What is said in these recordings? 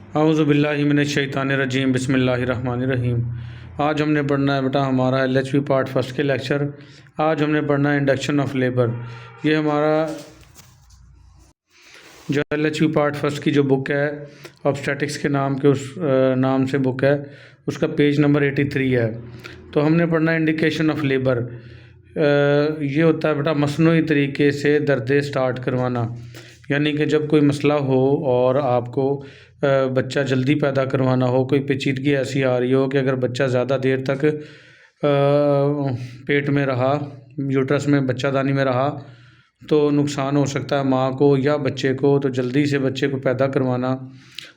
औज़ुबिल्लाहि मिनश्शैतानिर्रजीम बिस्मिल्लाहिर्रहमानिर्रहीम। आज हमने पढ़ना है बेटा हमारा LHV पार्ट फर्स्ट के लेक्चर। आज हमने पढ़ना है इंडक्शन ऑफ लेबर। ये हमारा जो LHV पार्ट फर्स्ट की जो बुक है ऑब्स्टेटिक्स के नाम के उस नाम से बुक है, उसका पेज नंबर 83 है। तो हमने पढ़ना है इंडिकेशन ऑफ लेबर। ये होता है बेटा मसनूई तरीके से दर्द स्टार्ट करवाना, यानी कि जब कोई मसला हो और आपको बच्चा जल्दी पैदा करवाना हो, कोई पेचीदगी ऐसी आ रही हो कि अगर बच्चा ज़्यादा देर तक पेट में रहा, यूट्रस में बच्चादानी में रहा, तो नुकसान हो सकता है माँ को या बच्चे को। तो जल्दी से बच्चे को पैदा करवाना,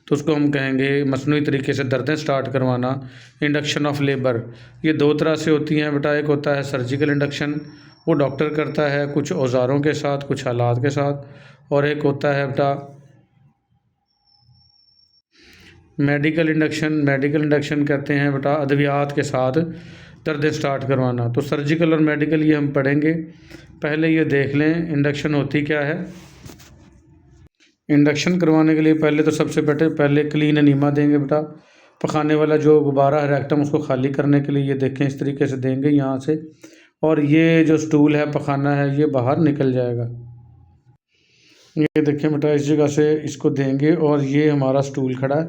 तो उसको हम कहेंगे मसनूई तरीके से दर्दें स्टार्ट करवाना, इंडक्शन ऑफ लेबर। ये दो तरह से होती हैं बेटा। एक होता है सर्जिकल इंडक्शन, वो डॉक्टर करता है कुछ औजारों के साथ, कुछ हालात के साथ। और एक होता है बेटा मेडिकल इंडक्शन। मेडिकल इंडक्शन कहते हैं बेटा अद्वियात के साथ दर्द स्टार्ट करवाना। तो सर्जिकल और मेडिकल ये हम पढ़ेंगे। पहले ये देख लें इंडक्शन होती क्या है। इंडक्शन करवाने के लिए पहले तो सबसे पहले क्लीन एनीमा देंगे बेटा। पखाने वाला जो गुब्बारा है रेक्टम, उसको खाली करने के लिए ये देखें इस तरीके से देंगे यहाँ से, और ये जो स्टूल है पखाना है ये बाहर निकल जाएगा। ये देखें बेटा इस जगह से इसको देंगे और ये हमारा स्टूल खड़ा है,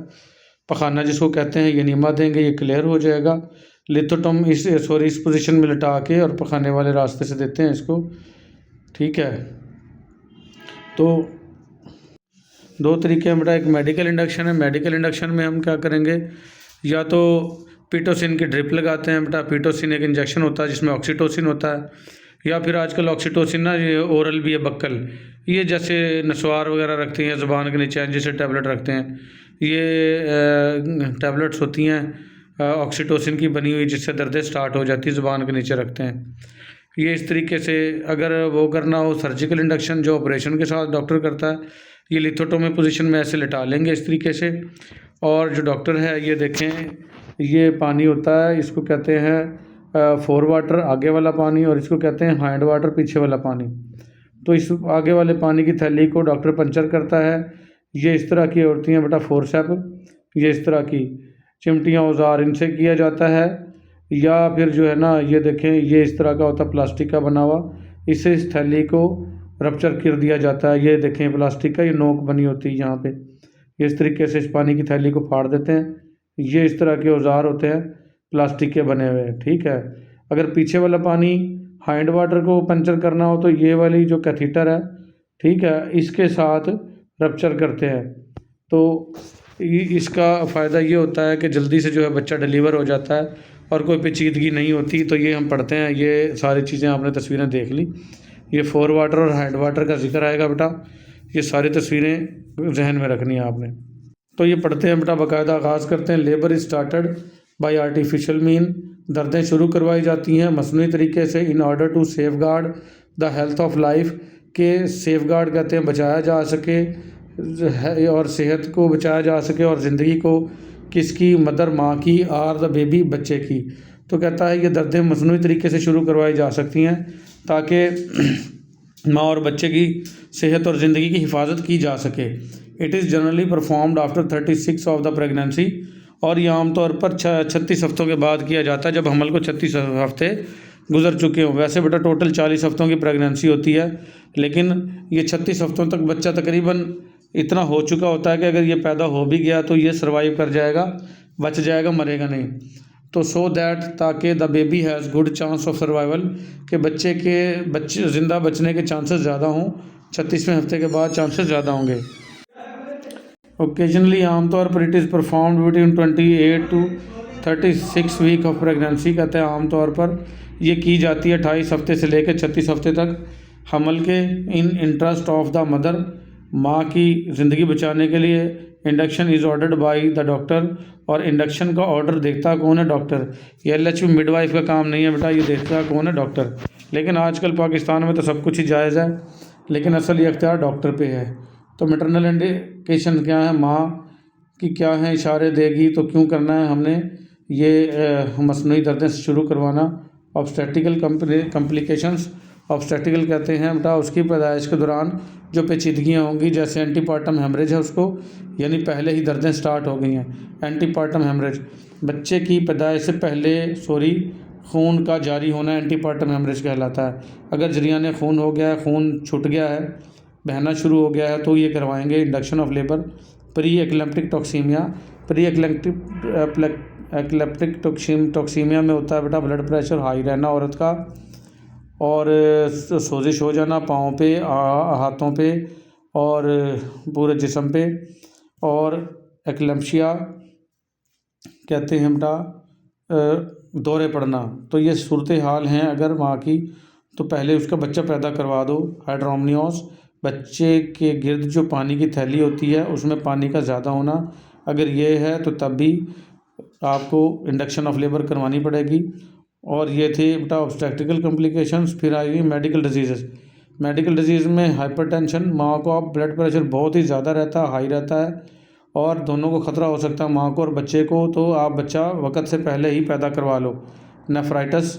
पखाना जिसको कहते हैं, ये नीमा देंगे, ये क्लियर हो जाएगा। लिथोटम इस पोजीशन में लिटा के और पखाने वाले रास्ते से देते हैं इसको, ठीक है। तो दो तरीके हैं बेटा, एक मेडिकल इंडक्शन है। मेडिकल इंडक्शन में हम क्या करेंगे, या तो पीटोसिन की ड्रिप लगाते हैं बेटा। पीटोसिन एक इंजेक्शन होता है जिसमें ऑक्सीटोसिन होता है, या फिर आजकल ऑक्सीटोसिन ना ये ओरल भी है, बक्कल, ये जैसे नसवार वगैरह रखते हैं ज़ुबान के नीचे जैसे टैबलेट रखते हैं, ये टैबलेट्स होती हैं ऑक्सीटोसिन की बनी हुई, जिससे दर्द स्टार्ट हो जाती है, ज़ुबान के नीचे रखते हैं। ये इस तरीके से अगर वो करना हो सर्जिकल इंडक्शन जो ऑपरेशन के साथ डॉक्टर करता है, ये लिथोटोमी पोजीशन में ऐसे लिटा लेंगे इस तरीके से। और जो डॉक्टर है ये देखें, ये पानी होता है, इसको कहते हैं फोर वाटर आगे वाला पानी, और इसको कहते हैं हैंड वाटर पीछे वाला पानी। तो इस आगे वाले पानी की थैली को डॉक्टर पंचर करता है। ये इस तरह की होती हैं बेटा फोरसेप, ये इस तरह की चिमटियाँ औजार इनसे किया जाता है। या फिर जो है ना ये देखें, ये इस तरह का होता है प्लास्टिक का बना हुआ, इससे इस थैली को रप्चर कर दिया जाता है। ये देखें प्लास्टिक का ये नोक बनी होती है यहाँ पे, ये इस तरीके से इस पानी की थैली को फाड़ देते हैं। ये इस तरह के औजार होते हैं प्लास्टिक के बने हुए, ठीक है। अगर पीछे वाला पानी हैंड वाटर को पंचर करना हो तो ये वाली जो कैथीटर है, ठीक है, इसके साथ रप्चर करते हैं। तो इसका फ़ायदा ये होता है कि जल्दी से जो है बच्चा डिलीवर हो जाता है और कोई पेचीदगी नहीं होती। तो ये हम पढ़ते हैं, ये सारी चीज़ें आपने तस्वीरें देख ली। ये फोर वाटर और हैंड वाटर का जिक्र आएगा बेटा, ये सारी तस्वीरें जहन में रखनी है आपने। तो ये पढ़ते हैं बेटा, बाकायदा आगाज़ करते हैं। Labour is started by artificial mean, दर्दें शुरू करवाई जाती हैं मसनूई तरीके से, in order to safeguard the health of life, के सेफ गार्ड कहते हैं बचाया जा सके, और सेहत को बचाया जा सके, और ज़िंदगी को किसकी, मदर माँ की, आर द बेबी बच्चे की। तो कहता है ये दर्दें मसनूई तरीके से शुरू करवाई जा सकती हैं ताकि माँ और बच्चे की सेहत और ज़िंदगी की हिफाजत की जा सके। It is generally performed after 36 of the pregnancy, और ये आमतौर पर 36 हफ्तों के बाद किया जाता है, जब हमल को 36 हफ्ते गुजर चुके हों। वैसे बेटा टोटल 40 हफ्तों की प्रेगनेंसी होती है, लेकिन ये 36 हफ्तों तक बच्चा तकरीबन इतना हो चुका होता है कि अगर ये पैदा हो भी गया तो ये सर्वाइव कर जाएगा, बच जाएगा, मरेगा नहीं। तो सो दैट, ताकि the baby has good chance of survival, के बच्चे ज़िंदा बचने के चांसेस ज़्यादा हों, 36वें हफ्ते के बाद चांसेस ज़्यादा होंगे। ओकेजनली आमतौर पर it is performed between 28 to 36 week of pregnancy, कहते हैं आमतौर पर ये की जाती है 28 हफ्ते से लेकर 36 हफ्ते तक हमल के, इन इंटरेस्ट ऑफ द मदर, माँ की ज़िंदगी बचाने के लिए। Induction is ordered by the doctor, और इंडक्शन का ऑर्डर देखता कौन है, डॉक्टर। ये LHV मिडवाइफ का काम नहीं है बेटा, ये देखता कौन है, डॉक्टर। लेकिन आजकल पाकिस्तान में तो सब कुछ ही जायज़ है, लेकिन असल ये अख्तियार डॉक्टर पे है। तो मैटरनल इंडिकेशन क्या है, माँ की क्या है, इशारे देगी तो क्यों करना है हमने ये मसनूई दर्दें शुरू करवाना। ऑब्स्टेटिकल कॉम्प्लिकेशंस ऑब्स्टेट्रिकल कहते हैं बेटा उसकी पैदाइश के दौरान जो पेचीदगियाँ होंगी, जैसे एंटीपार्टम हेमरेज है उसको, यानी पहले ही दर्दें स्टार्ट हो गई हैं। एंटीपार्टम हेमरेज बच्चे की पैदाइश से पहले खून का जारी होना एंटीपार्टम हेमरेज कहलाता है। अगर जरियाने खून हो गया है, खून छूट गया है, बहना शुरू हो गया है, तो ये करवाएंगे induction of labour. Pre eclamptic toxaemia, pre eclamptic toxaemia में होता है बेटा ब्लड प्रेशर हाई रहना औरत का, और सोजिश हो जाना पाँव पे, हाथों पे और पूरे जिस्म पे, और एक्लेम्पशिया कहते हैं बेटा दौरे पड़ना। तो ये सूरत हाल हैं अगर माँ की, तो पहले उसका बच्चा पैदा करवा दो। हाइड्रोमनियोस, बच्चे के गिर्द जो पानी की थैली होती है उसमें पानी का ज़्यादा होना, अगर ये है तो तब भी आपको इंडक्शन ऑफ लेबर करवानी पड़ेगी। और ये थे बेटा ऑब्स्टेट्रिकल कॉम्प्लिकेशंस। फिर आएगी मेडिकल डिजीज़। मेडिकल डिजीज़ में हाइपरटेंशन, माँ को अब ब्लड प्रेशर बहुत ही ज़्यादा रहता है, हाई रहता है, और दोनों को ख़तरा हो सकता है, माँ को और बच्चे को, तो आप बच्चा वक़्त से पहले ही पैदा करवा लो। नेफ्राइटिस,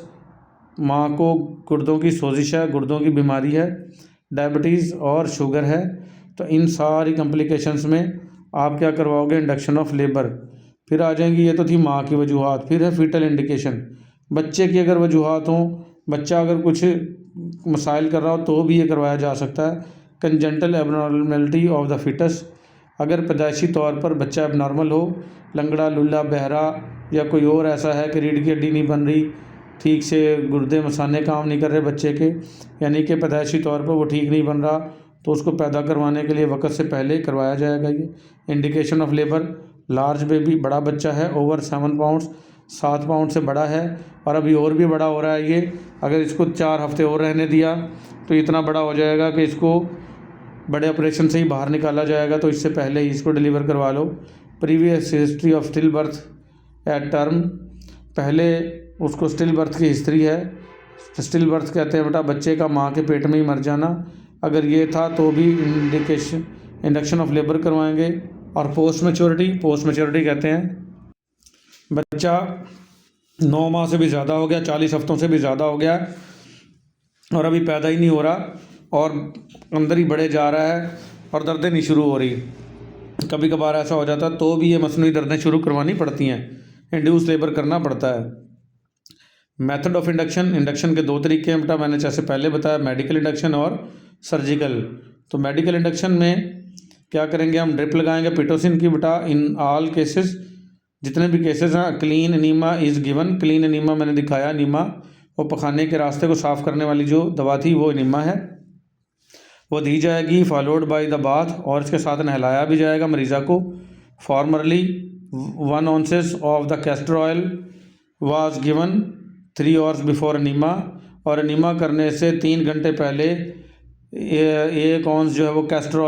माँ को गुर्दों की सोजिश है, गुर्दों की बीमारी है, डायबिटीज़ और शुगर है, तो इन सारी कॉम्प्लिकेशंस में आप क्या करवाओगे, इंडक्शन ऑफ लेबर। फिर आ जाएंगी, ये तो थी माँ की वजूहात। फिर है फीटल इंडिकेशन, बच्चे की अगर वजूहात हों, बच्चा अगर कुछ मसाइल कर रहा हो तो भी ये करवाया जा सकता है। Congenital abnormality of the fetus, अगर पैदाइशी तौर पर बच्चा एबनॉर्मल हो, लंगड़ा, लुल्ला, बहरा, या कोई और ऐसा है कि रीढ़ की हड्डी नहीं बन रही ठीक से, गुर्दे मसाने काम नहीं कर रहे बच्चे के, यानी कि पैदाइशी तौर पर वो ठीक नहीं बन रहा, तो उसको पैदा करवाने के लिए वक़्त से पहले करवाया जाएगा। ये indication of labour, large baby, बड़ा बच्चा है, ओवर 7 पाउंड्स, 7 पाउंड से बड़ा है, और अभी और भी बड़ा हो रहा है ये, अगर इसको 4 हफ्ते और रहने दिया तो इतना बड़ा हो जाएगा कि इसको बड़े ऑपरेशन से ही बाहर निकाला जाएगा, तो इससे पहले ही इसको डिलीवर करवा लो। Previous history of still birth at term, पहले उसको स्टिल बर्थ की हिस्ट्री है। स्टिल बर्थ कहते हैं बेटा बच्चे का माँ के पेट में ही मर जाना, अगर ये था तो भी इंडक्शन ऑफ लेबर करवाएंगे। और पोस्ट मैच्योरिटी कहते हैं बच्चा 9 माह से भी ज़्यादा हो गया, 40 हफ्तों से भी ज़्यादा हो गया, और अभी पैदा ही नहीं हो रहा और अंदर ही बढ़े जा रहा है और दर्दें नहीं शुरू हो रही। कभी कभार ऐसा हो जाता है तो भी ये मसनूई दर्दें शुरू करवानी पड़ती हैं, इंड्यूस लेबर करना पड़ता है। मेथड ऑफ इंडक्शन के 2 तरीके हैं बेटा, मैंने जैसे पहले बताया, मेडिकल इंडक्शन और सर्जिकल। तो मेडिकल इंडक्शन में क्या करेंगे, हम ड्रिप लगाएंगे पिटोसिन की बेटा इन ऑल केसेस, जितने भी केसेस हैं। Clean enema is given, clean enema मैंने दिखाया, एनीमा वो पखाने के रास्ते को साफ़ करने वाली जो दवा थी वो एनीमा है, वो दी जाएगी। फॉलोड बाय द बाथ, और इसके साथ नहलाया भी जाएगा मरीज़ा को। Formerly 1 ounces of the castor oil was given 3 hours before enema, और एनीमा करने से 3 घंटे पहले 1 ounce जो है वो कैस्टर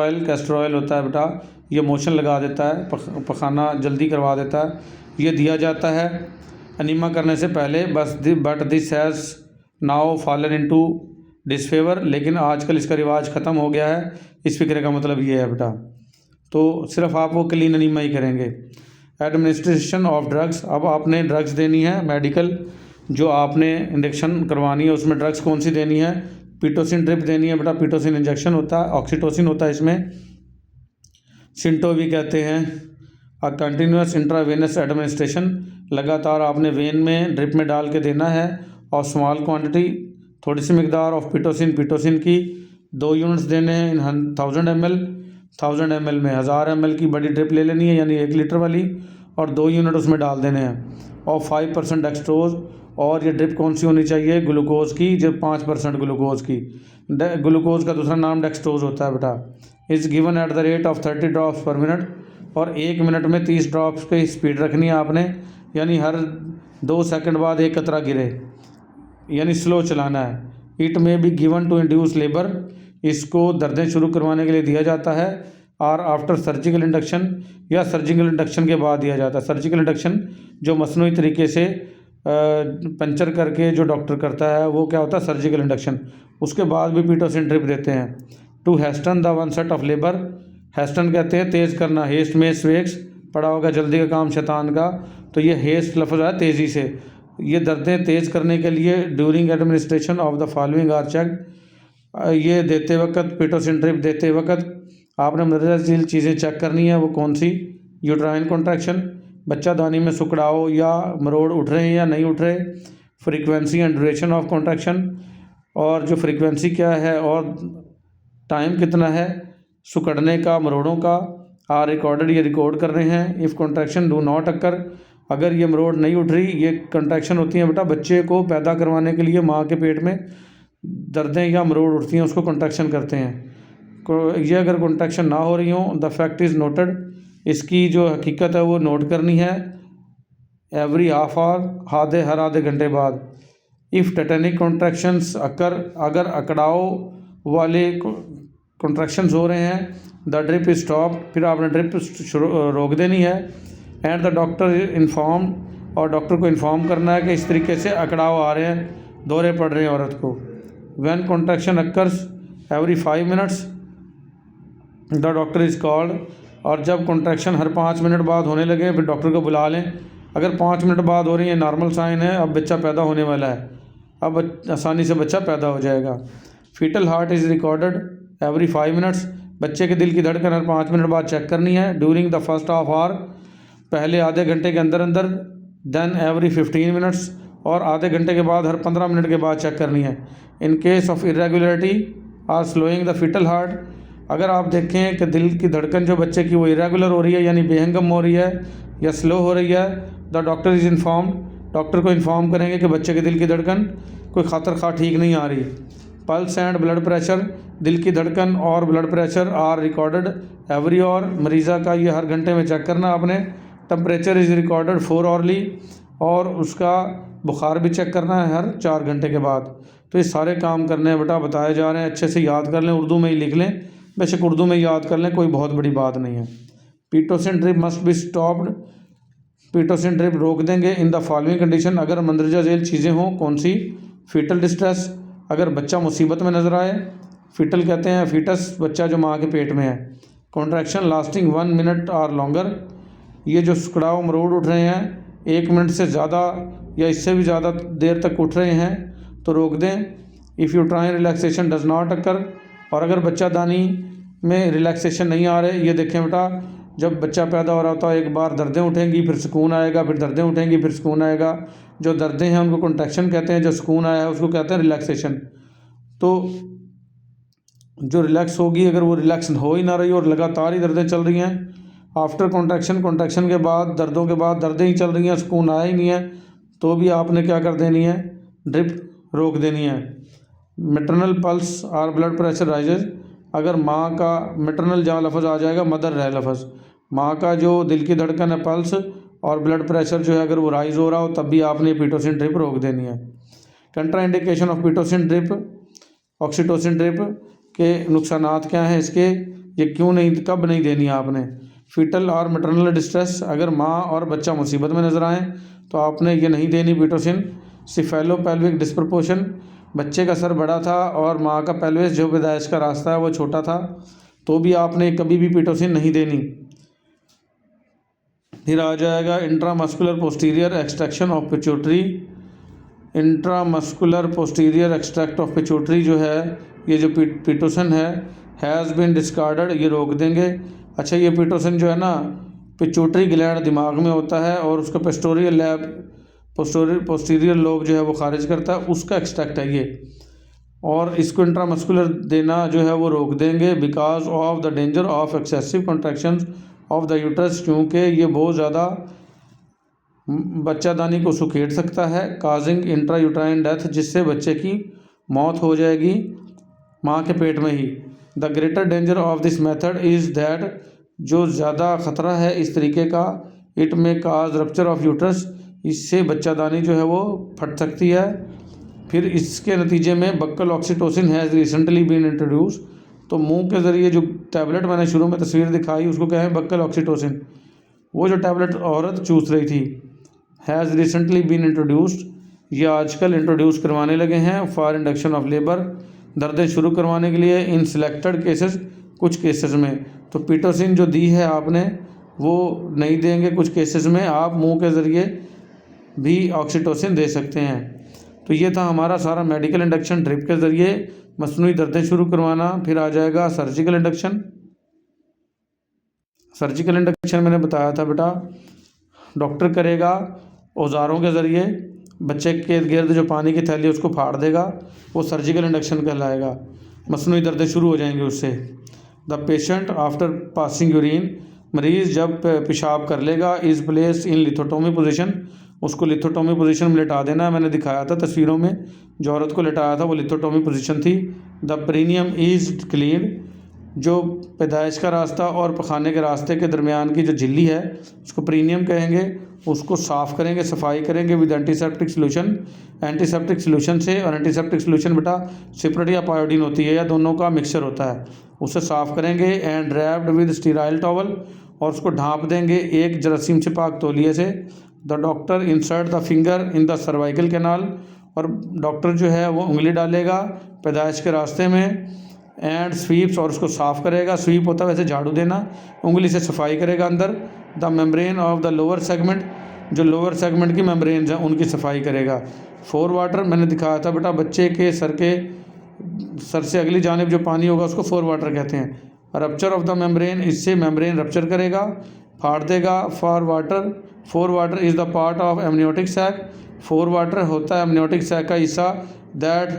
ऑयल होता है बेटा, ये मोशन लगा देता है, पखाना जल्दी करवा देता है, ये दिया जाता है एनीमा करने से पहले। But this has now fallen into disfavour, लेकिन आजकल इसका रिवाज ख़त्म हो गया है। इस फिक्रे का मतलब ये है बेटा, तो सिर्फ आप वो क्लीन एनीमा ही करेंगे। एडमिनिस्ट्रेशन ऑफ ड्रग्स, अब आपने ड्रग्स देनी है मेडिकल, जो आपने इंजेक्शन करवानी है उसमें ड्रग्स कौन सी देनी है, पिटोसिन ड्रिप देनी है बेटा, पिटोसिन इंजेक्शन होता है, ऑक्सीटोसिन होता है इसमें, सिंटो भी कहते हैं। कंटिन्यूस इंट्रावेनस एडमिनिस्ट्रेशन, लगातार आपने वेन में ड्रिप में डाल के देना है, और स्मॉल क्वांटिटी, थोड़ी सी मिकदार ऑफ पिटोसिन की 2 यूनिट्स देने हैं इन 1000 ml में 1000 ml की बड़ी ड्रिप ले लेनी है, यानी 1 लीटर वाली, और 2 यूनिट उसमें डाल देने हैं, और 5% डेक्सट्रोज। और ये ड्रिप कौन सी होनी चाहिए, ग्लूकोज की, जब 5% ग्लूकोज की, ग्लूकोज का दूसरा नाम डेक्सट्रोज होता है बेटा। Is given at the rate of 30 drops पर मिनट, और 1 मिनट में 30 ड्रॉप्स की स्पीड रखनी है आपने, यानी हर 2 सेकंड बाद 1 कतरा गिरे, यानी स्लो चलाना है। It may be given to induce labour, इसको दर्दें शुरू करवाने के लिए दिया जाता है, और आफ्टर सर्जिकल इंडक्शन, या सर्जिकल इंडक्शन के बाद दिया जाता है। सर्जिकल इंडक्शन जो मसनूई तरीके से पंचर करके जो डॉक्टर करता है वो क्या होता है, सर्जिकल इंडक्शन, उसके बाद भी पिटोसिन ड्रिप देते हैं। To hasten the 1 set of labour, hasten कहते हैं तेज़ करना, हेस्ट में स्वेक्स पड़ा होगा जल्दी का काम शैतान का, तो ये हेस्ट लफ्ज़ है तेज़ी से, ये दर्दें तेज़ करने के लिए during administration of the following are check. ये देते वक्त पिटोसिन ड्रिप देते वक्त आपने मदरजाजील चीज़ें चेक करनी है। वो कौन सी? यूट्राइन कॉन्ट्रैक्शन, बच्चा दानी में सुकड़ाव या मरोड़ उठ रहे हैं या नहीं उठ रहे, frequency and duration of contraction, और जो फ्रीक्वेंसी क्या है और टाइम कितना है सुकड़ने का, मरोड़ों का, आर रिकॉर्डेड, ये रिकॉर्ड कर रहे हैं। If contraction do not occur, अगर ये मरोड़ नहीं उठ रही, ये कंट्रैक्शन होती हैं बेटा बच्चे को पैदा करवाने के लिए माँ के पेट में दर्दें या मरोड़ उठती हैं, उसको कॉन्ट्रैक्शन कहते हैं। ये अगर कॉन्ट्रैक्शन ना हो रही हो, द फैक्ट इज़ नोटेड, इसकी जो हकीकत है वो नोट करनी है। एवरी हाफ आवर, हर आधे घंटे बाद। इफ़ टेटेनिक कॉन्ट्रैक्शंस अकर, अगर अकड़ाव वाले कॉन्ट्रैक्शंस हो रहे हैं, द ड्रिप इज स्टॉप, फिर आपने ड्रिप रोक देनी है। एंड द डॉक्टर इन्फॉर्म, और डॉक्टर को इन्फॉर्म करना है कि इस तरीके से अकड़ाव आ रहे हैं, दौरे पड़ रहे हैं औरत को। When contraction occurs every 5 minutes, the doctor is called, और जब कॉन्ट्रैक्शन हर 5 मिनट बाद होने लगे फिर डॉक्टर को बुला लें। अगर 5 मिनट बाद हो रही है, नॉर्मल साइन है, अब बच्चा पैदा होने वाला है, अब आसानी से बच्चा पैदा हो जाएगा। Fetal heart is recorded every 5 minutes, बच्चे के दिल की धड़कन हर 5 मिनट बाद चेक करनी है। During the first half hour, पहले आधे घंटे के अंदर अंदर। देन एवरी 15 मिनट्स, और आधे घंटे के बाद हर 15 मिनट के बाद चेक करनी है। In case of irregularity or slowing the fetal heart, अगर आप देखें कि दिल की धड़कन जो बच्चे की वो इरेगुलर हो रही है, यानी बेहंगम हो रही है या स्लो हो रही है, the doctor is inform, doctor को इन्फॉर्म करेंगे कि बच्चे के दिल की धड़कन कोई खातर खा ठीक नहीं आ रही। पल्स एंड ब्लड प्रेशर, दिल की धड़कन और blood pressure are recorded every hour, मरीज़ा का ये हर घंटे में चेक करना आपने। टेम्परेचर इज़ रिकॉर्डेड 4 आवरली, और उसका बुखार भी चेक करना है हर 4 घंटे के बाद। तो ये सारे काम करने हैं बेटा, बताए जा रहे हैं, अच्छे से याद कर लें, उर्दू में ही लिख लें, बेशक उर्दू में याद कर लें, कोई बहुत बड़ी बात नहीं है। Pitocin drip must be stopped, Pitocin drip रोक देंगे इन द फॉलोइंग कंडीशन, अगर मंदरजा झेल चीज़ें हों। कौन सी? फीटल डिस्ट्रेस, अगर बच्चा मुसीबत में नज़र आए, फीटल कहते हैं फीटस, बच्चा जो माँ के पेट में है। कॉन्ट्रैक्शन लास्टिंग 1 मिनट और लॉन्गर, ये जो सुकड़ाव मरोड़ उठ रहे हैं 1 मिनट से ज़्यादा या इससे भी ज़्यादा देर तक उठ रहे हैं तो रोक दें। If uterine relaxation does not occur, और अगर बच्चा दानी में रिलैक्सेशन नहीं आ रहे, ये देखें बेटा, जब बच्चा पैदा हो रहा होता है एक बार दर्दें उठेंगी, फिर सुकून आएगा, फिर दर्दें उठेंगी, फिर सुकून आएगा। जो दर्दें हैं उनको कॉन्ट्रैक्शन कहते हैं, जो सुकून आया है उसको कहते हैं रिलैक्सेशन। तो जो रिलैक्स होगी, अगर वो रिलैक्स हो ही ना रही और लगातार ही दर्दें चल रही हैं, आफ्टर कॉन्ट्रैक्शन, कॉन्ट्रैक्शन के बाद, दर्दों के बाद दर्दें ही चल रही हैं, सुकून आया ही नहीं है, तो भी आपने क्या कर देनी है? ड्रिप रोक देनी है। मैटरनल पल्स और ब्लड प्रेशर राइजेज, अगर माँ का मैटरनल जहाँ लफ्ज़ आ जाएगा, मदर रहे लफ्ज़, माँ का जो दिल की धड़कन है, पल्स और ब्लड प्रेशर जो है अगर वो राइज हो रहा हो, तब भी आपने पिटोसिन ड्रिप रोक देनी है। Contraindication of Pitocin drip, oxytocin drip के नुकसानात क्या हैं इसके, ये क्यों नहीं, कब नहीं देनी आपने। फीटल और मैटरनल डिस्ट्रेस, अगर माँ और बच्चा मुसीबत में नज़र आएँ तो आपने ये नहीं देनी पिटोसिन। सिफेलोपेल्विक डिस्प्रपोर्शन, बच्चे का सर बड़ा था और माँ का पेल्विस जो पैदाइश का रास्ता है वो छोटा था, तो भी आपने कभी भी पिटोसिन नहीं देनी। फिर आ जाएगा intramuscular posterior extraction of pituitary, intramuscular posterior extract of pituitary जो है, ये जो पिटोसिन है, हैज़ बीन डिस्कार्डेड, ये रोक देंगे। अच्छा, ये पिटोसिन जो है ना, पिट्यूटरी ग्लैंड दिमाग में होता है और उसका पोस्टीरियर लोब जो है वो खारिज करता है, उसका एक्सट्रैक्ट है ये, और इसको इंट्रामस्कुलर देना जो है वो रोक देंगे। Because of the danger of excessive contractions of the uterus, क्योंकि ये बहुत ज़्यादा बच्चादानी को सुखेड़ सकता है। काजिंग इंट्रा यूट्राइन डेथ, जिससे बच्चे की मौत हो जाएगी माँ के पेट में ही। The greater danger of this method is that, जो ज़्यादा ख़तरा है इस तरीके का, इट में काज रप्चर ऑफ यूट्रस, इससे बच्चादानी जो है वो फट सकती है। फिर इसके नतीजे में buccal oxytocin has recently been introduce, तो मुंह के ज़रिए जो टैबलेट मैंने शुरू में तस्वीर दिखाई उसको क्या है, बक्कल ऑक्सीटोसिन, वो जो टैबलेट औरत चूस रही थी, हैज़ रिसेंटली बीन इंट्रोड्यूस्ड, ये आजकल इंट्रोड्यूस करवाने लगे हैं फॉर इंडक्शन ऑफ लेबर, दर्दें शुरू करवाने के लिए इन सिलेक्टेड केसेस, कुछ केसेस में। तो पिटोसिन जो दी है आपने वो नहीं देंगे कुछ केसेस में, आप मुंह के ज़रिए भी ऑक्सीटोसिन दे सकते हैं। तो ये था हमारा सारा मेडिकल इंडक्शन, ड्रिप के ज़रिए मसनूई दर्दें शुरू करवाना। फिर आ जाएगा सर्जिकल इंडक्शन। सर्जिकल इंडक्शन मैंने बताया था बेटा, डॉक्टर करेगा औज़ारों के ज़रिए, बच्चे के गिर्द जो पानी की थैली है उसको फाड़ देगा, वो सर्जिकल इंडक्शन कहलाएगा। मसनूई दर्दें शुरू हो जाएंगी उससे। The patient after passing urine, मरीज़ जब पेशाब कर लेगा, is place in lithotomy position, उसको लिथोटोमी पोजीशन में लिटा देना है। मैंने दिखाया था तस्वीरों में, जो औरत को लिटाया था वो लिथोटोमी पोजीशन थी। द पेरिनियम इज़ क्लीन, जो पैदाइश का रास्ता और पखाने के रास्ते के दरमियान की जो झिल्ली है उसको पेरिनियम कहेंगे, उसको साफ़ करेंगे, सफाई करेंगे with antiseptic solution, antiseptic solution से। और एंटीसेप्टिक सोल्यूशन बेटा सिपरेट या पायोडीन होती है, या दोनों का मिक्सचर होता है, उससे साफ़ करेंगे। And wrapped with sterile towel, और उसको ढाँप देंगे एक जरासीम से पाक तौलिए से। The doctor insert the finger in the cervical canal, और डॉक्टर जो है वो उंगली डालेगा पैदाइश के रास्ते में। एंड स्वीप्स, और उसको साफ़ करेगा। स्वीप होता है वैसे झाड़ू देना, उंगली से सफाई करेगा अंदर। The membrane of the lower segment, जो लोअर सेगमेंट की मेम्ब्रेन हैं उनकी सफाई करेगा। फोर वाटर मैंने दिखाया था बेटा, बच्चे के सर से अगली जानिब जो पानी होगा उसको फोर वाटर कहते हैं। रप्चर ऑफ द मेम्ब्रेन, इससे मेम्ब्रेन रप्चर करेगा, फाड़ देगा। Fore water is the part of amniotic sac, fore water होता है एमनियोटिक सैक का हिस्सा। That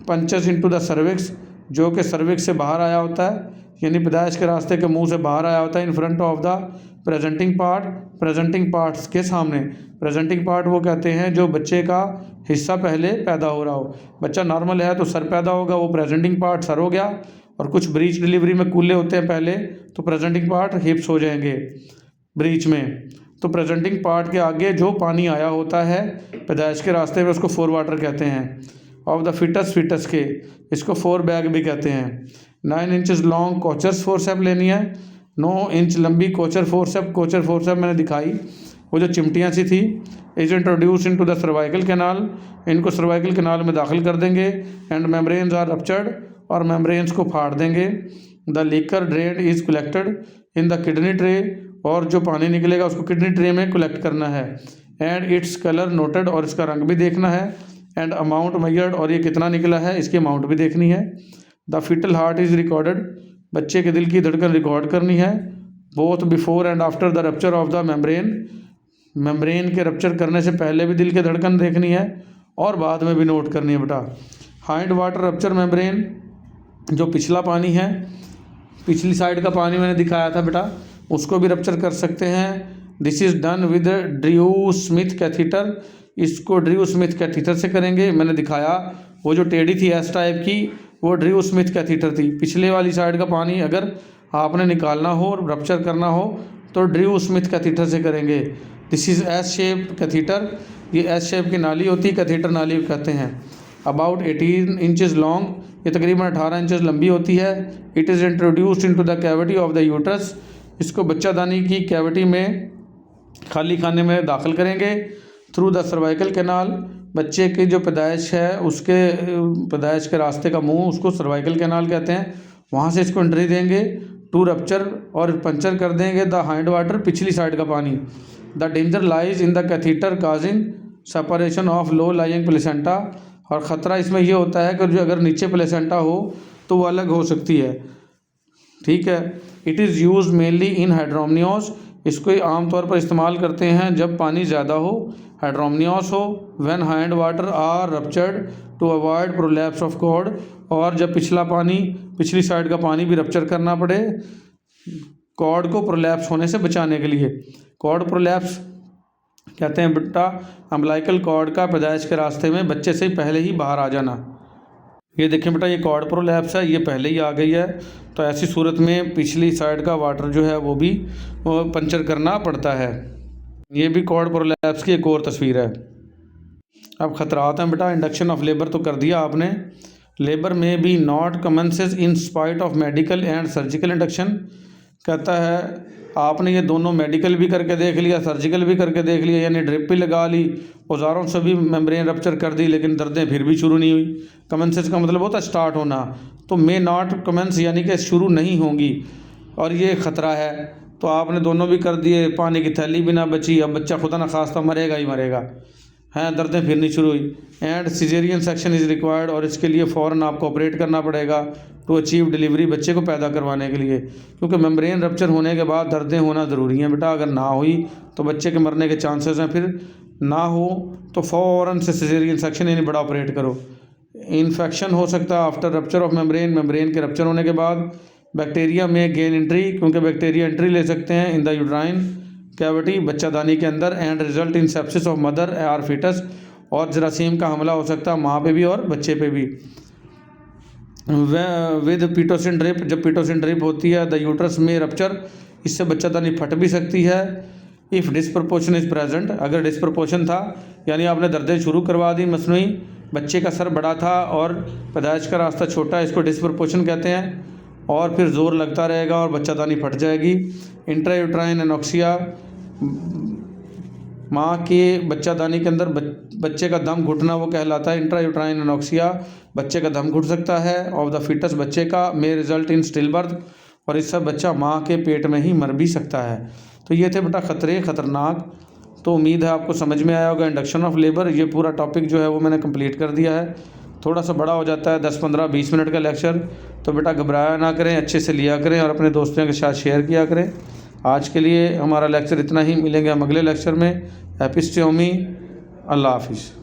punches into the cervix, जो कि सर्विक्स से बाहर आया होता है, यानी पैदाइश के रास्ते के मुंह से बाहर आया होता है। In front of the presenting part, presenting parts के सामने। प्रेजेंटिंग पार्ट वो कहते हैं जो बच्चे का हिस्सा पहले पैदा हो रहा हो। बच्चा नॉर्मल है तो सर पैदा होगा, वो प्रेजेंटिंग पार्ट सर हो गया। और कुछ ब्रीच डिलीवरी में कूल्हे होते हैं पहले, तो प्रेजेंटिंग पार्ट हिप्स हो जाएंगे ब्रीच में। तो प्रेजेंटिंग पार्ट के आगे जो पानी आया होता है पैदाइश के रास्ते में उसको फोर वाटर कहते हैं। ऑफ द फिटस के, इसको फोर बैग भी कहते हैं। 9 इंचज़ लॉन्ग कोचर्स फोर्सेप लेनी है, 9 इंच लंबी कोचर फोर्सेप मैंने दिखाई, वो जो चिमटियाँ सी थी। Is introduce into the cervical canal, इनको सर्वाइकल कैनाल में दाखिल कर देंगे। एंड मेम्ब्रेन्स आर रप्चर्ड, और मेम्ब्रेन्स को फाड़ देंगे। The liquor drain is collected in the kidney tray, और जो पानी निकलेगा उसको किडनी ट्रे में कलेक्ट करना है। एंड इट्स कलर नोटेड, और इसका रंग भी देखना है। एंड अमाउंट मेजर्ड, और ये कितना निकला है इसकी अमाउंट भी देखनी है। The fetal heart is recorded, बच्चे के दिल की धड़कन रिकॉर्ड करनी है। Both before and after the rupture of the membrane के रप्चर करने से पहले भी दिल की धड़कन देखनी है, और बाद में भी नोट करनी है बेटा। हाइंड वाटर रप्चर मेम्ब्रेन, जो पिछला पानी है, पिछली साइड का पानी मैंने दिखाया था बेटा, उसको भी रप्चर कर सकते हैं। This is done with Drew Smith catheter, इसको ड्रू स्मिथ कैथीटर से करेंगे। मैंने दिखाया वो जो टेढ़ी थी एस टाइप की, वो ड्रू स्मिथ कैथीटर थी। पिछले वाली साइड का पानी अगर आपने निकालना हो और रप्चर करना हो तो ड्रू स्मिथ कैथीटर से करेंगे। This is S shape catheter, ये एस शेप की नाली होती है, कैथीटर नाली कहते हैं। अबाउट 18 इंचज़ लॉन्ग, ये तकरीबन 18 इंचज़ लंबी होती है। It is introduced into the cavity of the uterus, इसको बच्चादानी की कैविटी में, खाली खाने में दाखिल करेंगे। थ्रू द सर्वाइकल कैनाल, बच्चे की जो पैदाइश है उसके पैदाइश के रास्ते का मुंह, उसको सर्वाइकल कैनाल कहते हैं, वहाँ से इसको एंट्री देंगे। टू रप्चर, और पंचर कर देंगे द हाइंड वाटर, पिछली साइड का पानी। The danger lies in the catheter causing separation of low lying placenta, और ख़तरा इसमें यह होता है कि जो अगर नीचे प्लेसेंटा हो तो वो अलग हो सकती है, ठीक है। It is use mainly in hydramnios, इसको आमतौर पर इस्तेमाल करते हैं जब पानी ज़्यादा हो, हाइड्रोमनियोस हो। When hind water are ruptured to avoid prolapse of cord, और जब पिछली साइड का पानी भी रप्चर करना पड़े कॉर्ड को प्रोलैप्स होने से बचाने के लिए। कॉर्ड प्रोलैप्स कहते हैं बेटा अम्बिलिकल कॉर्ड का पैदाइश के रास्ते में बच्चे से पहले ही बाहर आ जाना। ये देखें बेटा, ये कॉर्ड प्रोलैप्स है, ये पहले ही आ गई है, तो ऐसी सूरत में पिछली साइड का वाटर जो है वो भी पंचर करना पड़ता है। ये भी कॉर्ड प्रोलैप्स की एक और तस्वीर है। अब ख़तरात हैं बेटा, इंडक्शन ऑफ लेबर तो कर दिया आपने। लेबर में भी not commences in spite of medical and surgical induction, कहता है आपने ये दोनों मेडिकल भी करके देख लिया, सर्जिकल भी करके देख लिया, यानी ड्रिप भी लगा ली, औजारों से भी मेम्ब्रेन रप्चर कर दी, लेकिन दर्दें फिर भी शुरू नहीं हुई। कमेंसेस का मतलब होता है स्टार्ट होना, तो मे नॉट कमेंस यानी कि शुरू नहीं होंगी, और ये ख़तरा है। तो आपने दोनों भी कर दिए, पानी की थैली भी ना बची, अब बच्चा खुदा न खास्ता मरेगा ही मरेगा, हैं, दर्दें फिरनी शुरू हुई। And caesarean section is required, और इसके लिए फ़ौरन आपको ऑपरेट करना पड़ेगा टू अचीव डिलीवरी, बच्चे को पैदा करवाने के लिए, क्योंकि मेम्ब्रेन रप्चर होने के बाद दर्दें होना ज़रूरी हैं बेटा। अगर ना हुई तो बच्चे के मरने के चांसेस हैं, फिर ना हो तो फ़ौरन से सिजेरियन सेक्शन यानी बड़ा ऑपरेट करो। इन्फेक्शन हो सकता है after rupture of membrane, membrane के रप्चर होने के बाद। बैक्टीरिया में गेन एंट्री, क्योंकि बैक्टीरिया एंट्री ले सकते हैं इन द यूट्राइन कैविटी, बच्चादानी के अंदर, and result in sepsis of mother or fetus, और जरासीम का हमला हो सकता है माँ पे भी और बच्चे पे भी। विद पीटोसिन ड्रिप, जब पीटोसिन ड्रिप होती है, द यूट्रस में रप्चर, इससे बच्चादानी फट भी सकती है। इफ़ डिस्प्रपोर्शन इज़ प्रेजेंट, अगर डिस्प्रपोर्शन था यानी आपने दर्दें शुरू करवा दी मसनूई, बच्चे का सर बड़ा था और पैदाइश का रास्ता छोटा, इसको डिस्प्रपोर्शन कहते हैं, और फिर ज़ोर लगता रहेगा और बच्चादानी फट जाएगी। इंट्रायूट्राइन एनोक्सिया, माँ के बच्चादानी के अंदर बच्चे का दम घुटना वो कहलाता है इंट्रायूट्राइन एनोक्सिया, बच्चे का दम घुट सकता है ऑफ द फीटस, बच्चे का, may result in still birth, और इससे बच्चा माँ के पेट में ही मर भी सकता है। तो ये थे बेटा खतरे, ख़तरनाक। तो उम्मीद है आपको समझ में आया होगा। इंडक्शन ऑफ लेबर, ये पूरा टॉपिक जो है वो मैंने कंप्लीट कर दिया है। थोड़ा सा बड़ा हो जाता है, 10-15-20 मिनट का लेक्चर, तो बेटा घबराया ना करें, अच्छे से लिया करें और अपने दोस्तों के साथ शेयर किया करें। आज के लिए हमारा लेक्चर इतना ही, मिलेंगे हम अगले लेक्चर में। हैप्पी स्टे होमी, अल्लाह हाफिज़।